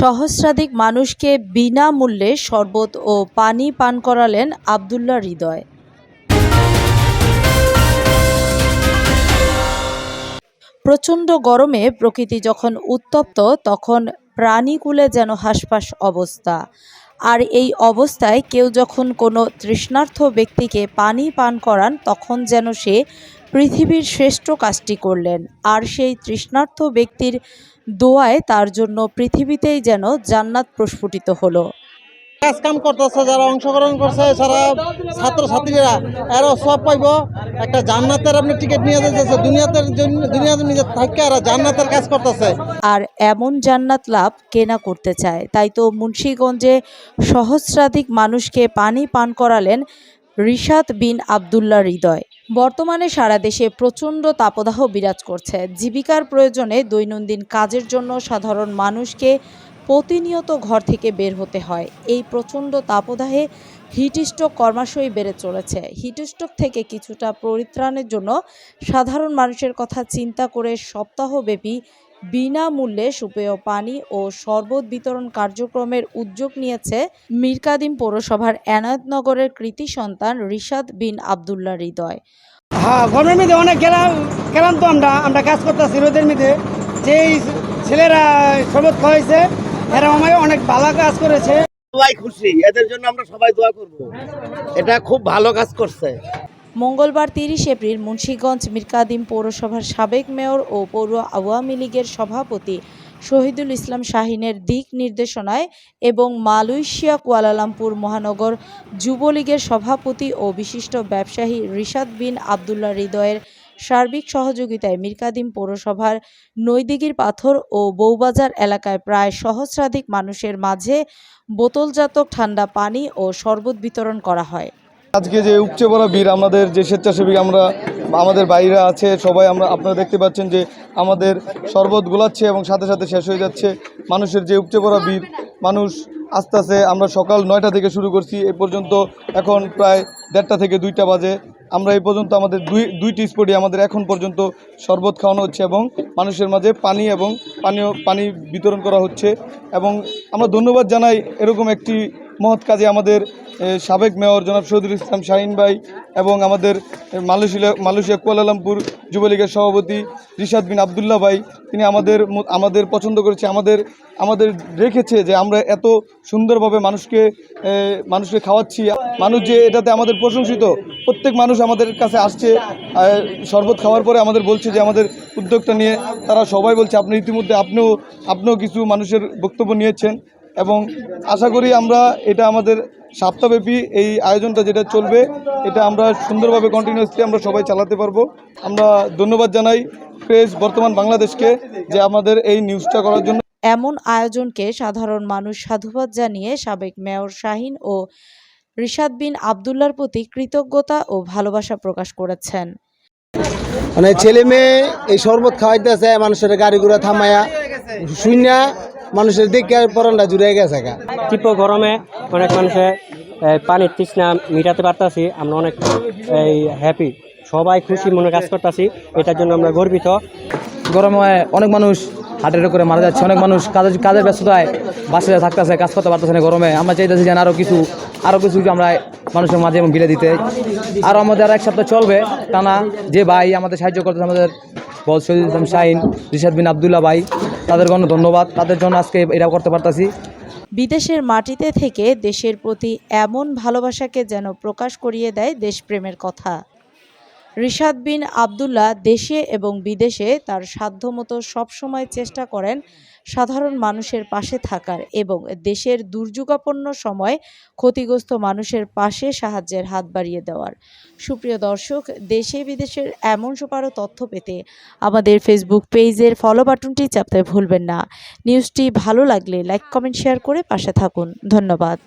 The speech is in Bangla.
সহস্রাধিক মানুষকে বিনামূল্যে শরবত ও পানি পান করালেন আব্দুল্লাহ হৃদয়। প্রচণ্ড গরমে প্রকৃতি যখন উত্তপ্ত, তখন প্রাণীকুলে যেন হাঁসফাঁস অবস্থা। আর এই অবস্থায় কেউ যখন কোনো তৃষ্ণার্ত ব্যক্তিকে পানি পান করান, তখন যেন সে পৃথিবীর শ্রেষ্ঠ কাজটি করলেন। আর সেই তৃষ্ণার্ত ব্যক্তির দোয়ায় তার জন্য পৃথিবীতেই যেন জান্নাত প্রস্ফুটিত হলো। কাজ কাম করতেছে, যারা অংশগ্রহণ করছে, যারা ছাত্রছাত্রীরা এরা সব পাইব। একটা জান্নাতের আপনি টিকিট নিয়ে যেতেছে, দুনিয়াতে নিজে থাকে আর জান্নাতের কাজ করতেছে। আর এমন জান্নাত লাভ কে না করতে চায়। তাই তো মুন্সিগঞ্জে সহস্রাধিক মানুষকে পানি পান করালেন রিশাদ বিন আব্দুল্লাহ হৃদয়। বর্তমানে সারা দেশে প্রচণ্ড তাপদাহ বিরাজ করছে। জীবিকার প্রয়োজনে দৈনন্দিন কাজের জন্য সাধারণ মানুষকে প্রতিনিয়ত ঘর থেকে বের হতে হয়। এই প্রচণ্ড তাপদাহে হিটস্ট্রোক ক্রমশই বেড়ে চলেছে। হিটস্ট্রোক থেকে কিছুটা পরিত্রাণের জন্য সাধারণ মানুষের কথা চিন্তা করে সপ্তাহব্যাপী বিনামূল্যে সুপেয় পানি ও শরবত বিতরণ কার্যক্রমের উদ্যোগ নিয়েছে মীরকাদিম পৌরসভার এনায়েতনগরের কৃতি সন্তান রিশাদ বিন আব্দুল্লাহ হৃদয়। হ্যাঁ, গরমের মধ্যে অনেক গেলাম তো আমরা কাজ করতেছি রোদের মধ্যে। যেই ছেলেরা শরবত খাওয়াইছে এরা আমায় অনেক ভালো কাজ করেছে। সবাই খুশি, এদের জন্য আমরা সবাই দোয়া করব। এটা খুব ভালো কাজ করছে। মঙ্গলবার ৩০ এপ্রিল মুন্সিগঞ্জ মীরকাদিম পৌরসভার সাবেক মেয়র ও পৌর আওয়ামী লীগের সভাপতি শহীদুল ইসলাম শাহীনের দিক নির্দেশনায় এবং মালয়েশিয়া কুয়ালালামপুর মহানগর যুবলীগের সভাপতি ও বিশিষ্ট ব্যবসায়ী রিশাদ বিন আব্দুল্লাহ হৃদয়ের সার্বিক সহযোগিতায় মীরকাদিম পৌরসভার নৈদিঘির পাথর ও বউবাজার এলাকায় প্রায় সহস্রাধিক মানুষের মাঝে বোতলজাত ঠান্ডা পানি ও শরবত বিতরণ করা হয়। আজকে যে উপচে পড়া ভিড়, আমাদের যে স্বেচ্ছাসেবী আমাদের বাইরে আছে সবাই, আপনারা দেখতে পাচ্ছেন যে আমাদের শরবত গোলাচ্ছে এবং সাথে সাথে শেষ হয়ে যাচ্ছে। মানুষের যে উপচে পড়া ভিড়, মানুষ আস্তে আস্তে, আমরা সকাল 9টা থেকে শুরু করছি, এ পর্যন্ত এখন প্রায় 1:30 থেকে 2টা বাজে। আমরা এই পর্যন্ত আমাদের দুইটি স্পটে আমাদের এখন পর্যন্ত শরবত খাওয়ানো হচ্ছে এবং মানুষের মাঝে পানি বিতরণ করা হচ্ছে। এবং আমরা ধন্যবাদ জানাই এরকম একটি মহৎ কাজে আমাদের সাবেক মেয়র জনাব শহীদুল ইসলাম শাহীন ভাই এবং আমাদের মালয়েশিয়া কুয়ালালামপুর যুবলীগের সভাপতি রিশাদ বিন আব্দুল্লাহ ভাই। তিনি আমাদের পছন্দ করেছে, আমাদের রেখেছে যে আমরা এত সুন্দরভাবে মানুষকে খাওয়াচ্ছি। মানুষ যে এটাতে আমাদের প্রশংসিত, প্রত্যেক মানুষ আমাদের কাছে আসছে শরবত খাওয়ার পরে আমাদের বলছে যে আমাদের উদ্যোগটা নিয়ে তারা সবাই বলছে আপনি ইতিমধ্যে আপনিও কিছু মানুষের বক্তব্য নিয়েছেন এবং আশা করি আমরা এটা আমাদের সপ্তাহব্যাপী এই আয়োজনটা যেটা চলবে, এটা আমরা সুন্দরভাবে কন্টিনিউয়াসলি আমরা সবাই চালাতে পারবো। আমরা ধন্যবাদ জানাই প্রেস বর্তমান বাংলাদেশকে যে আমাদের এই নিউজটা করার জন্য। এমন আয়োজনকে সাধারণ মানুষ সাধুবাদ জানিয়ে সাবেক মেয়র শাহীন ও রিশাদ বিন আব্দুল্লাহর প্রতি কৃতজ্ঞতা ও ভালোবাসা প্রকাশ করেছেন। মানে ছেলে মেয়ে এই শরবত খাওয়াইতেছে, মানুষের গাড়ি ঘোড়া থামায়া শূন্য, মানুষের দিকে পরনটা জুড়ে গেছে। তীব্র গরমে অনেক মানুষের পানির তৃষ্ণা মিটাতে পারতাছি, আমরা অনেক হ্যাপি, সবাই খুশি মনে কাজ করতেছি, এটার জন্য আমরা গর্বিত। গরমে অনেক মানুষ হাটের করে মারা যাচ্ছে, অনেক মানুষ কাজের ব্যস্ততায় বাসায় থাকতেছে, কাজ করতে পারতেছে না গরমে। আমরা চাইতেছি যেন আরও কিছু আমরা মানুষের মাঝে এবং বিলে দিতে। আর আমাদের আর এক সপ্তাহ চলবে টানা। যে ভাই আমাদের সাহায্য করতেছে, আমাদের শহীদুল ইসলাম শাহীন, রিশাদ বিন আব্দুল্লাহ ভাই, তাদের জন্য ধন্যবাদ, তাদের জন্য আজকে এটা করতে পারতাছি। বিদেশের মাটিতে থেকে দেশের প্রতি এমন ভালোবাসাকে যেন প্রকাশ করিয়ে দেয় দেশপ্রেমের কথা। রিশাদ বিন আব্দুল্লাহ দেশে এবং বিদেশে তার সাধ্যমতো সবসময় চেষ্টা করেন সাধারণ মানুষের পাশে থাকার এবং দেশের দুর্যোগাপন্ন সময় ক্ষতিগ্রস্ত মানুষের পাশে সাহায্যের হাত বাড়িয়ে দেওয়ার। সুপ্রিয় দর্শক, দেশে বিদেশের এমন সুপারো তথ্য পেতে আমাদের ফেসবুক পেজের ফলো বাটনটি চাপতে ভুলবেন না। নিউজটি ভালো লাগলে লাইক, কমেন্ট, শেয়ার করে পাশে থাকুন। ধন্যবাদ।